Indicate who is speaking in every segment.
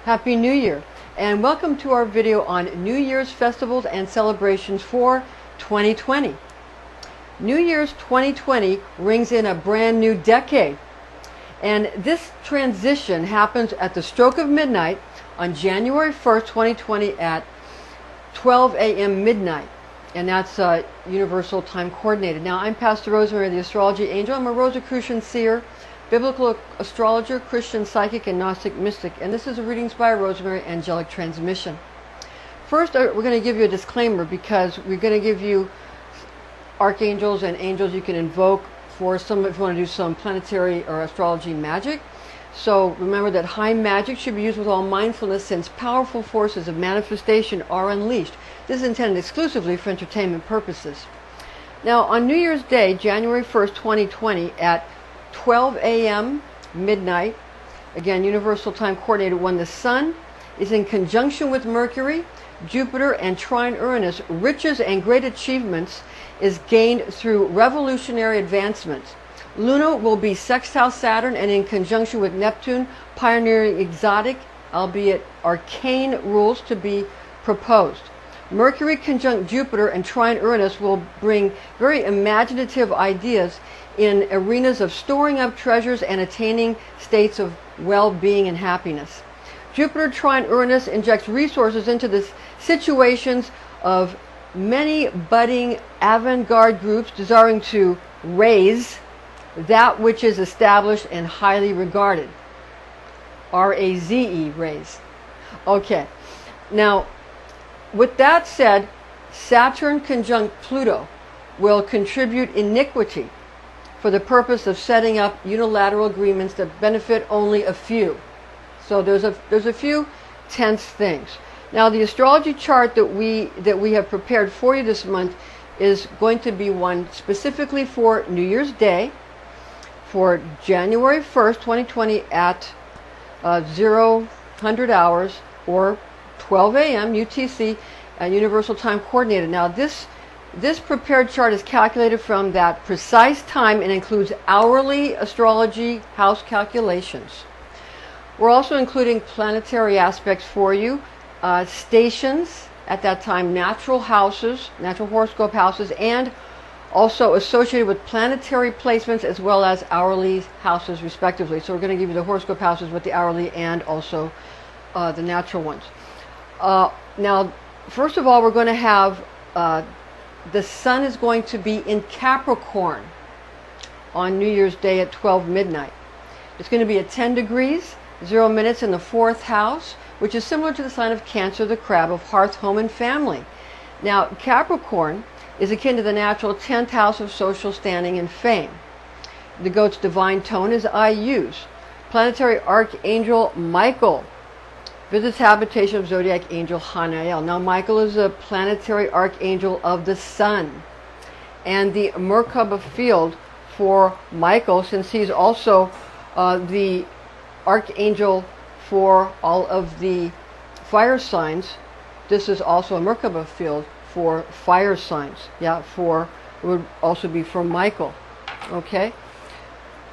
Speaker 1: Happy New Year, and welcome to our video on New Year's festivals and celebrations for 2020. New Year's 2020 rings in a brand new decade, and this transition happens at the stroke of midnight on January 1st, 2020 at 12 a.m. midnight, and that's Universal Time Coordinated. Now, I'm Pastor Rosemary, the Astrology Angel. I'm a Rosicrucian seer, biblical astrologer, Christian psychic, and Gnostic mystic, and this is a Readings by Rosemary angelic transmission. First, we're going to give you a disclaimer because we're going to give you archangels and angels you can invoke for some if you want to do some planetary or astrology magic. So remember that high magic should be used with all mindfulness, since powerful forces of manifestation are unleashed. This is intended exclusively for entertainment purposes. Now, on New Year's Day, January 1st, 2020 at 12 a.m. midnight, again Universal Time Coordinated, when the Sun is in conjunction with Mercury, Jupiter, and trine Uranus, riches and great achievements is gained through revolutionary advancements. Luna will be sextile Saturn and in conjunction with Neptune, pioneering exotic, albeit arcane, rules to be proposed. Mercury conjunct Jupiter and trine Uranus will bring very imaginative ideas in arenas of storing up treasures and attaining states of well-being and happiness. Jupiter trine Uranus injects resources into the situations of many budding avant-garde groups desiring to raise that which is established and highly regarded. R-A-Z-E, raise. Okay. Now, with that said, Saturn conjunct Pluto will contribute iniquity for the purpose of setting up unilateral agreements that benefit only a few. So there's a few tense things. Now, the astrology chart that we have prepared for you this month is going to be one specifically for New Year's Day, for January 1st, 2020 at 0000 hours or 12 a.m. UTC, Universal Time Coordinated. Now, this prepared chart is calculated from that precise time and includes hourly astrology house calculations. We're also including planetary aspects for you, stations at that time, natural houses, natural horoscope houses, and also associated with planetary placements as well as hourly houses respectively. So we're going to give you the horoscope houses with the hourly and also the natural ones. Now, first of all, we're going to have the Sun is going to be in Capricorn on New Year's Day at 12 midnight. It's going to be at 10 degrees, 0 minutes in the 4th house, which is similar to the sign of Cancer, the crab of hearth, home, and family. Now, Capricorn is akin to the natural 10th house of social standing and fame. The goat's divine tone is I use. Planetary archangel Michael visits habitation of zodiac angel Haniel. Now, Michael is a planetary archangel of the Sun, and the Merkaba field for Michael, since he's also the archangel for all of the fire signs. This is also a Merkaba field for fire signs. Yeah, would also be for Michael. Okay.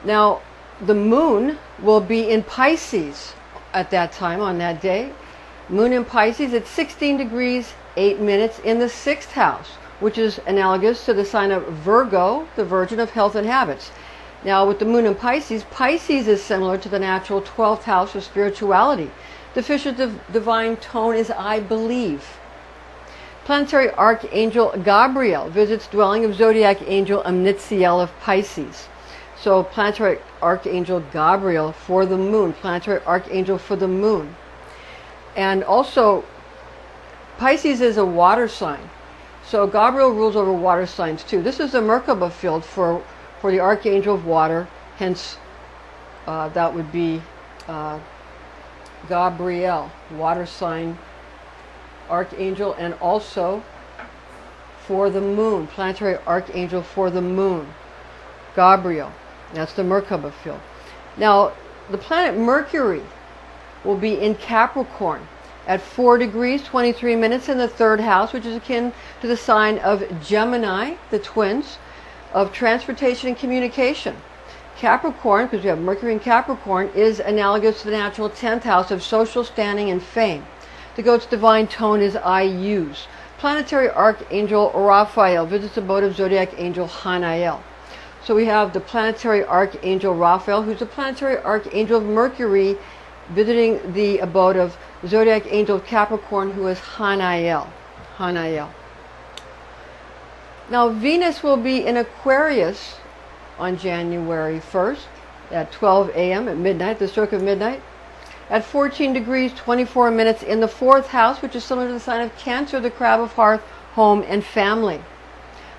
Speaker 1: Now, the Moon will be in Pisces at that time, on that day. Moon in Pisces at 16 degrees 8 minutes in the 6th house, which is analogous to the sign of Virgo, the Virgin of health and habits. Now, with the Moon in Pisces, Pisces is similar to the natural 12th house of spirituality. The fish of divine tone is I believe. Planetary archangel Gabriel visits dwelling of zodiac angel Int'l of Pisces. So planetary archangel Gabriel for the Moon, planetary archangel for the Moon. And also, Pisces is a water sign. So Gabriel rules over water signs too. This is a Merkaba field for the archangel of water, hence that would be Gabriel, water sign archangel, and also for the Moon, planetary archangel for the Moon, Gabriel. That's the Merkaba field. Now, the planet Mercury will be in Capricorn at 4 degrees 23 minutes in the 3rd house, which is akin to the sign of Gemini, the twins, of transportation and communication. Capricorn, because we have Mercury in Capricorn, is analogous to the natural 10th house of social standing and fame. The goat's divine tone is I use. Planetary Archangel Raphael visits the abode of zodiac angel Haniel. So we have the planetary Archangel Raphael, who's the planetary Archangel of Mercury, visiting the abode of zodiac angel Capricorn, who is Haniel. Haniel. Now Venus will be in Aquarius on January 1st at 12 a.m. at midnight, the stroke of midnight, at 14 degrees 24 minutes in the 4th house, which is similar to the sign of Cancer, the crab of hearth, home, and family.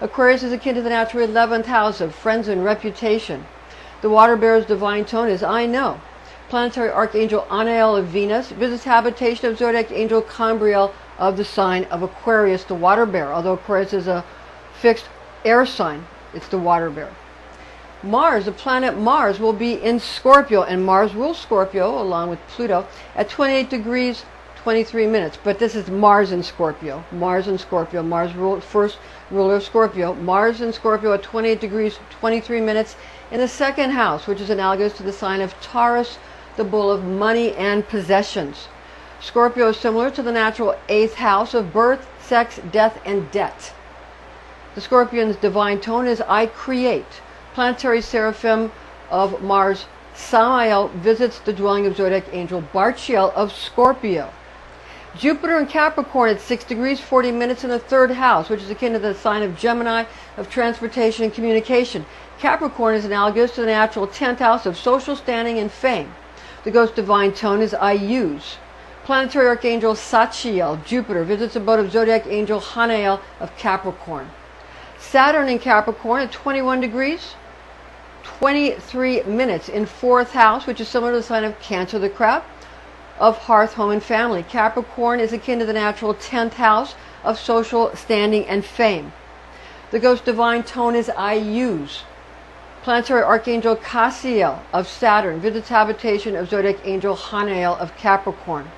Speaker 1: Aquarius is akin to the natural 11th house of friends and reputation. The water bearer's divine tone is I know. Planetary Archangel Anael of Venus visits habitation of zodiac angel Cambriel of the sign of Aquarius, the water bearer. Although Aquarius is a fixed air sign, it's the water bearer. Mars, the planet Mars, will be in Scorpio, and Mars rules Scorpio along with Pluto at 28 degrees 23 minutes. But this is Mars in Scorpio. Mars in Scorpio. Mars first ruler of Scorpio. Mars in Scorpio at 28 degrees 23 minutes in the 2nd house, which is analogous to the sign of Taurus, the bull of money and possessions. Scorpio is similar to the natural 8th house of birth, sex, death, and debt. The Scorpion's divine tone is I create. Planetary seraphim of Mars, Samael, visits the dwelling of zodiac angel Barchiel of Scorpio. Jupiter in Capricorn at 6 degrees 40 minutes in the 3rd house, which is akin to the sign of Gemini of transportation and communication. Capricorn is analogous to the natural 10th house of social standing and fame. The ghost divine tone is I use. Planetary archangel Sachiel, Jupiter, visits the abode of zodiac angel Hanael of Capricorn. Saturn in Capricorn at 21 degrees 23 minutes in 4th house, which is similar to the sign of Cancer, the crab of hearth, home, and family. Capricorn is akin to the natural 10th house of social standing and fame. The ghost divine tone is I use. Planetary Archangel Cassiel of Saturn visits habitation of zodiac angel Hanael of Capricorn.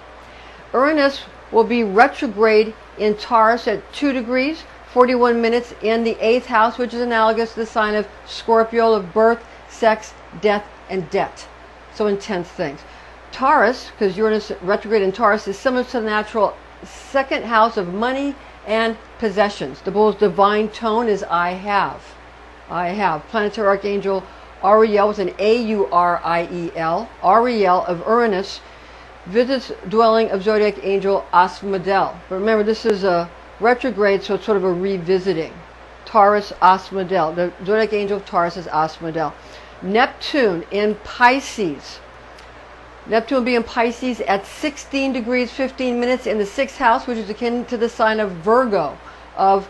Speaker 1: Uranus will be retrograde in Taurus at 2 degrees 41 minutes in the 8th house, which is analogous to the sign of Scorpio of birth, sex, death, and debt. So intense things. Taurus, because Uranus retrograde in Taurus, is similar to the natural 2nd house of money and possessions. The bull's divine tone is I have. I have. Planetary Archangel Ariel with an A-U-R-I-E-L, Ariel of Uranus, visits dwelling of zodiac angel Asmodel. But remember, this is a retrograde, so it's sort of a revisiting. Taurus, Asmodel. The zodiac angel of Taurus is Asmodel. Neptune in Pisces. Neptune will be in Pisces at 16 degrees 15 minutes in the 6th house, which is akin to the sign of Virgo of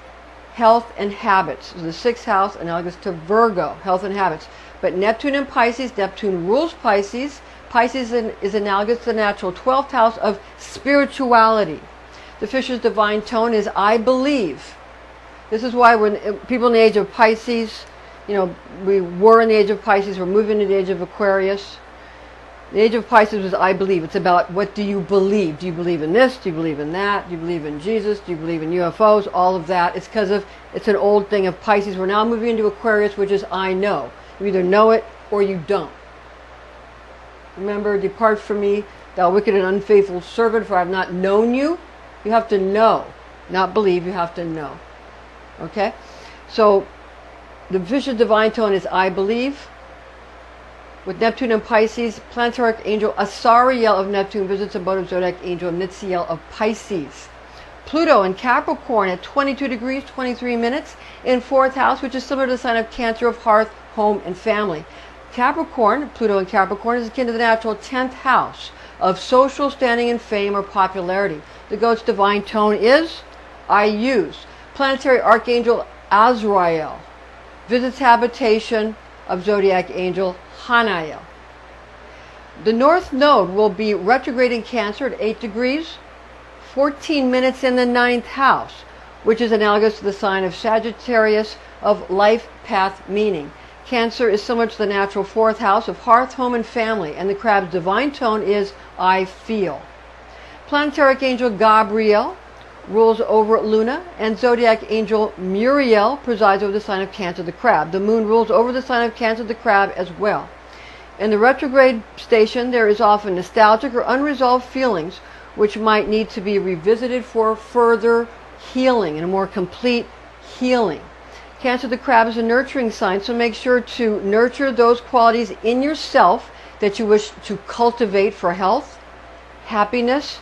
Speaker 1: health and habits. So the 6th house analogous to Virgo, health and habits. But Neptune in Pisces, Neptune rules Pisces. Pisces is analogous to the natural 12th house of spirituality. The fish's divine tone is I believe. This is why when people in the age of Pisces, we were in the age of Pisces, we're moving into the age of Aquarius. The age of Pisces was I believe. It's about what do you believe? Do you believe in this? Do you believe in that? Do you believe in Jesus? Do you believe in UFOs? All of that. It's because it's an old thing of Pisces. We're now moving into Aquarius, which is I know. You either know it or you don't. Remember, depart from me, thou wicked and unfaithful servant, for I have not known you. You have to know, not believe. You have to know. Okay? So, the fish's divine tone is I believe. With Neptune and Pisces, planetary archangel Asariel of Neptune visits the abode of zodiac angel Mitziel of Pisces. Pluto in Capricorn at 22 degrees 23 minutes in 4th house, which is similar to the sign of Cancer of hearth, home, and family. Capricorn, Pluto in Capricorn, is akin to the natural 10th house of social standing and fame or popularity. The goat's divine tone is I use. Planetary archangel Azrael visits habitation of zodiac angel Hanael. The North Node will be retrograde in Cancer at 8 degrees 14 minutes in the 9th house, which is analogous to the sign of Sagittarius of life path meaning. Cancer is similar to the natural 4th house of hearth, home, and family, and the crab's divine tone is I feel. Planetary archangel Gabriel rules over Luna, and zodiac angel Muriel presides over the sign of Cancer the Crab. The moon rules over the sign of Cancer the Crab as well. In the retrograde station, there is often nostalgic or unresolved feelings which might need to be revisited for further healing and a more complete healing. Cancer the Crab is a nurturing sign, so make sure to nurture those qualities in yourself that you wish to cultivate for health, happiness,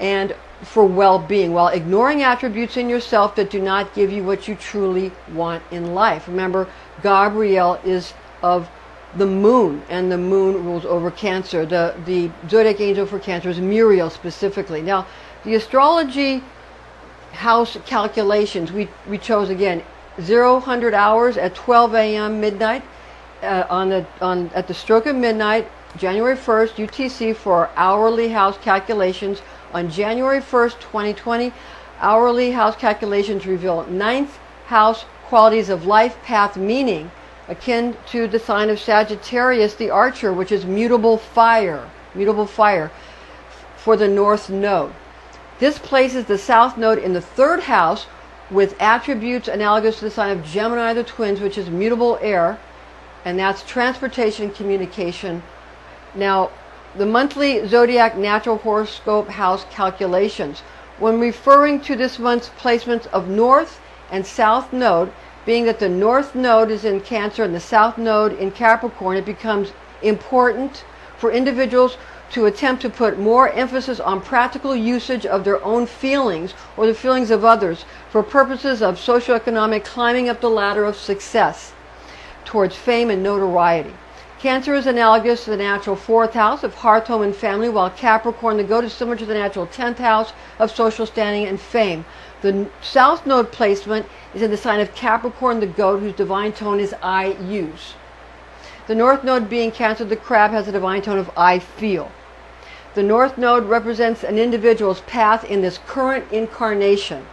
Speaker 1: and for well-being, while ignoring attributes in yourself that do not give you what you truly want in life. Remember, Gabrielle is of the moon, and the moon rules over Cancer. The zodiac angel for Cancer is Muriel specifically. Now, the astrology house calculations, we chose again 0-100 hours at 12 a.m. midnight at the stroke of midnight, January 1st, UTC, for hourly house calculations. On January 1st, 2020, hourly house calculations reveal 9th house qualities of life path meaning, akin to the sign of Sagittarius, the Archer, which is mutable fire for the North Node. This places the South Node in the 3rd house with attributes analogous to the sign of Gemini, the Twins, which is mutable air, and that's transportation and communication. Now, the monthly zodiac natural horoscope house calculations, when referring to this month's placements of North and South Node, being that the North Node is in Cancer and the South Node in Capricorn, it becomes important for individuals to attempt to put more emphasis on practical usage of their own feelings or the feelings of others for purposes of socioeconomic climbing up the ladder of success towards fame and notoriety. Cancer is analogous to the natural 4th house of hearth, home, and family, while Capricorn, the goat, is similar to the natural 10th house of social standing and fame. The South Node placement is in the sign of Capricorn, the goat, whose divine tone is I use. The North Node, being Cancer the Crab, has a divine tone of I feel. The North Node represents an individual's path in this current incarnation.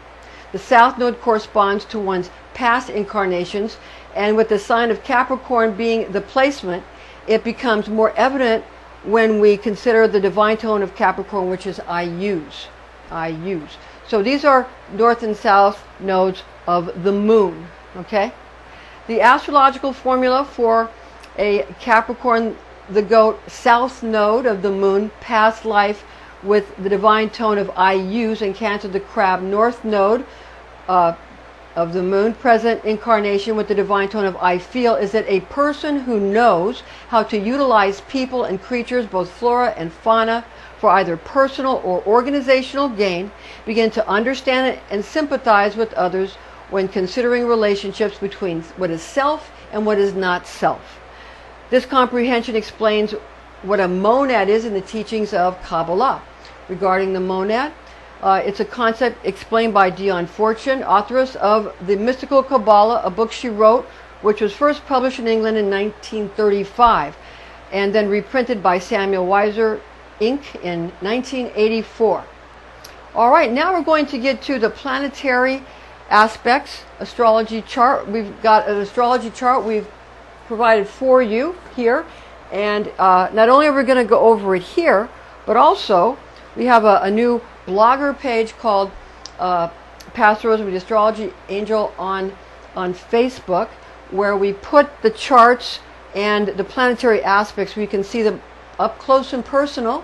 Speaker 1: The South Node corresponds to one's past incarnations, and with the sign of Capricorn being the placement, it becomes more evident when we consider the divine tone of Capricorn, which is I use. I use. So these are North and South nodes of the moon. Okay? The astrological formula for a Capricorn, the goat, South Node of the moon, past life with the divine tone of I use, and Cancer the Crab, North Node of the moon, present incarnation with the divine tone of I feel, is that a person who knows how to utilize people and creatures, both flora and fauna, for either personal or organizational gain, begin to understand and sympathize with others when considering relationships between what is self and what is not self. This comprehension explains what a monad is in the teachings of Kabbalah. Regarding the monad, it's a concept explained by Dion Fortune, authoress of The Mystical Kabbalah, a book she wrote, which was first published in England in 1935, and then reprinted by Samuel Weiser, Inc. in 1984. All right, now we're going to get to the planetary aspects, astrology chart. We've got an astrology chart we've provided for you here, and not only are we going to go over it here, but also we have a new blogger page called Pastor Rosemary, the Astrology Angel, on Facebook, where we put the charts and the planetary aspects. We can see them up close and personal,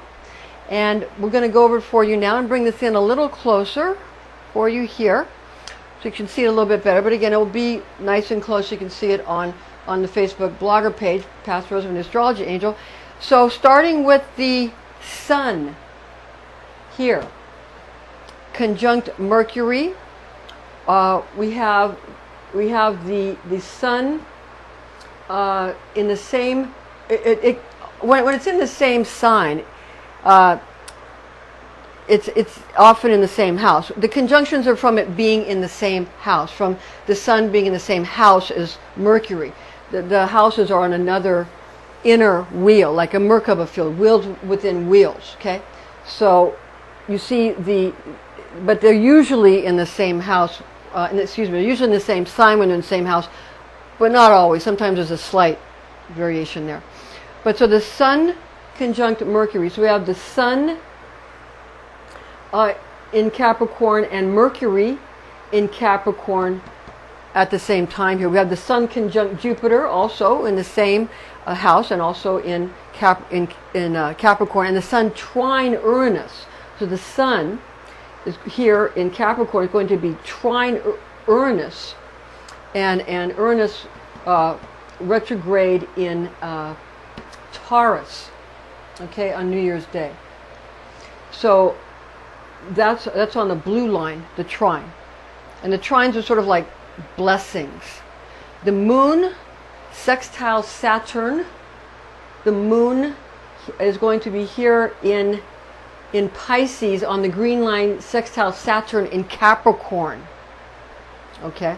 Speaker 1: and we're going to go over it for you now and bring this in a little closer for you here so you can see it a little bit better. But again, it will be nice and close. You can see it on the Facebook blogger page, Pastor Rosemary, the Astrology Angel. So starting with the Sun here, conjunct Mercury, we have the Sun in the same. When it's in the same sign, it's often in the same house. The conjunctions are from it being in the same house, from the Sun being in the same house as Mercury. The houses are on another inner wheel, like a Merkaba field, wheels within wheels. Okay, so you see but they're usually in the same house. They're usually in the same sign when they're in the same house, but not always. Sometimes there's a slight variation there. But so the Sun conjunct Mercury. So we have the Sun in Capricorn and Mercury in Capricorn at the same time here. We have the Sun conjunct Jupiter also in the same house, and also in Capricorn, and the Sun trine Uranus. So the Sun is here in Capricorn, is going to be trine Uranus, and Uranus retrograde in Taurus, okay, on New Year's Day. So that's on the blue line, the trine. And the trines are sort of like blessings. The moon sextile Saturn. The moon is going to be here in Pisces on the green line, sextile Saturn in Capricorn. Okay.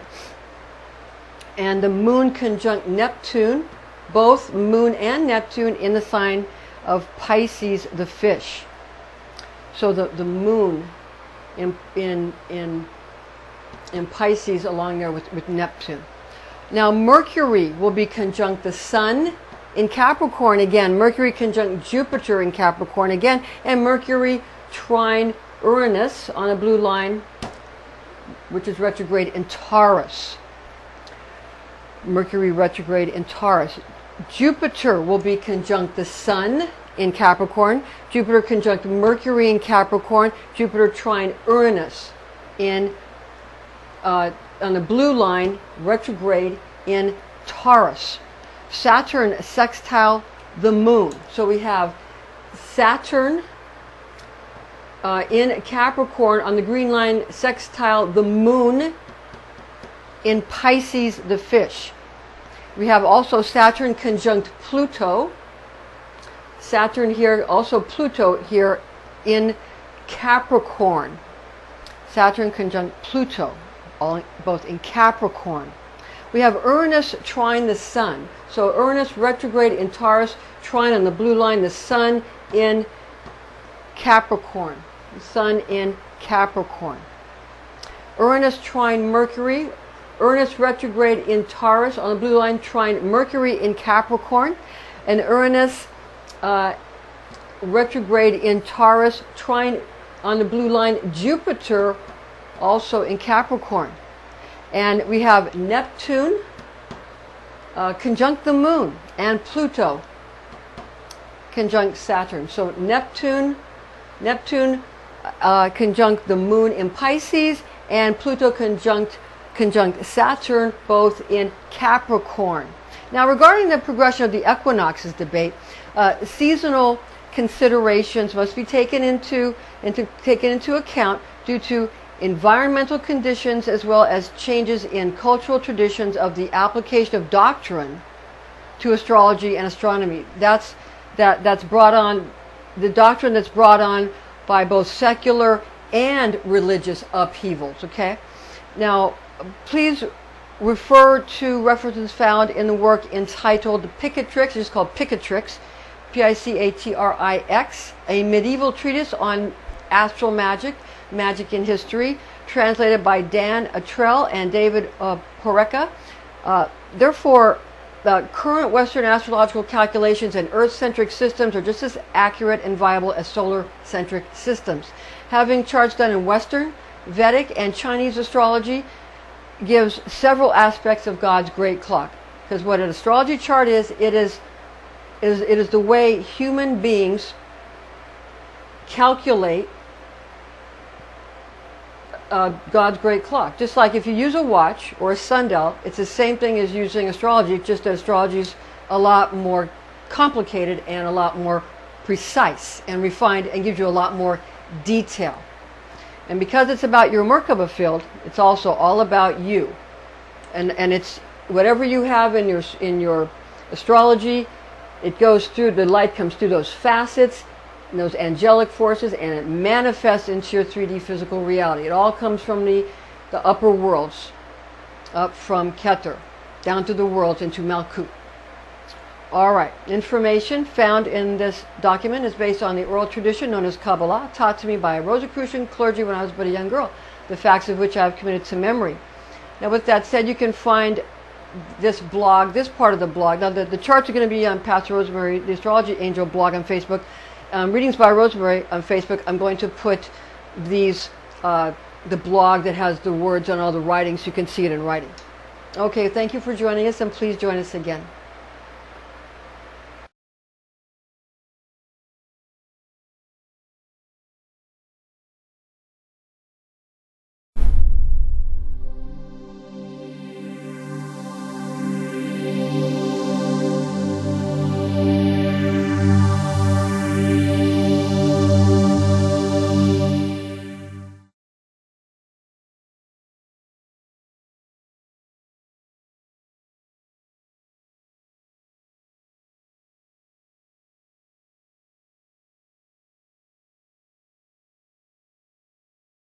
Speaker 1: And the moon conjunct Neptune, both moon and Neptune in the sign of Pisces, the fish. So the moon in Pisces along there with Neptune. Now Mercury will be conjunct the Sun in Capricorn again. Mercury conjunct Jupiter in Capricorn again. And Mercury trine Uranus on a blue line, which is retrograde in Taurus. Mercury retrograde in Taurus. Jupiter will be conjunct the Sun in Capricorn. Jupiter conjunct Mercury in Capricorn. Jupiter trine Uranus on the blue line, retrograde in Taurus. Saturn sextile the moon. So we have Saturn in Capricorn on the green line, sextile the moon in Pisces, the fish. We have also Saturn conjunct Pluto. Saturn here, also Pluto here in Capricorn. Saturn conjunct Pluto, both in Capricorn. We have Uranus trine the Sun. So Uranus retrograde in Taurus, trine on the blue line, the Sun in Capricorn. The Sun in Capricorn. Uranus trine Mercury. Uranus retrograde in Taurus on the blue line, trine Mercury in Capricorn. And Uranus retrograde in Taurus, trine on the blue line, Jupiter also in Capricorn. And we have Neptune conjunct the moon, and Pluto conjunct Saturn. So Neptune conjunct the moon in Pisces, and Pluto conjunct Saturn, both in Capricorn. Now, regarding the progression of the equinoxes debate, seasonal considerations must be taken into account due to environmental conditions as well as changes in cultural traditions of the application of doctrine to astrology and astronomy. That's brought on, the doctrine that's brought on by both secular and religious upheavals. Okay, now please refer to references found in the work entitled Picatrix. It's called Picatrix, Picatrix, a medieval treatise on astral magic in history, translated by Dan Int'l and David Poreka. Therefore, current Western astrological calculations and Earth-centric systems are just as accurate and viable as solar-centric systems. Having charts done in Western, Vedic, and Chinese astrology gives several aspects of God's great clock. Because what an astrology chart is, it is the way human beings calculate God's great clock. Just like if you use a watch or a sundial, it's the same thing as using astrology, just that astrology is a lot more complicated and a lot more precise and refined and gives you a lot more detail. And because it's about your Merkaba field, it's also all about you. And it's whatever you have in your astrology, it goes through, the light comes through those facets, those angelic forces, and it manifests into your 3D physical reality. It all comes from the upper worlds, up from Keter, down to the worlds into Malkut. Alright, information found in this document is based on the oral tradition known as Kabbalah, taught to me by a Rosicrucian clergy when I was but a young girl, the facts of which I have committed to memory. Now with that said, you can find this blog, this part of the blog. Now the charts are going to be on Pastor Rosemary, the Astrology Angel blog on Facebook. Readings by Rosemary on Facebook. I'm going to put these the blog that has the words on all the writings. You can see it in writing. Okay, thank you for joining us, and please join us again.